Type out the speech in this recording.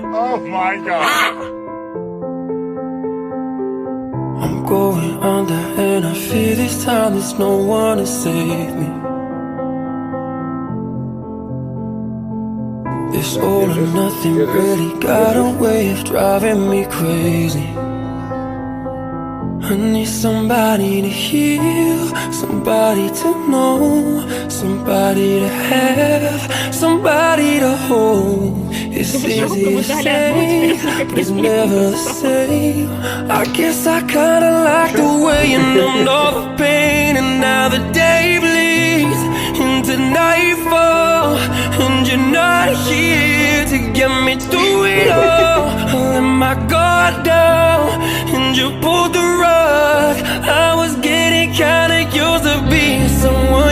Oh my God. I'm going under and I fear this time there's no one to save me. This all or nothing really got a way of driving me crazy. I need somebody to heal, somebody to know, somebody to have, somebody to hold. It's easy to say, but it's never the same. I guess I kinda like the way you numbed all the pain. And now the day bleeds into nightfall, and you're not here to get me through it all. I let my guard down, and you pulled the rug. I was getting kinda used to being someone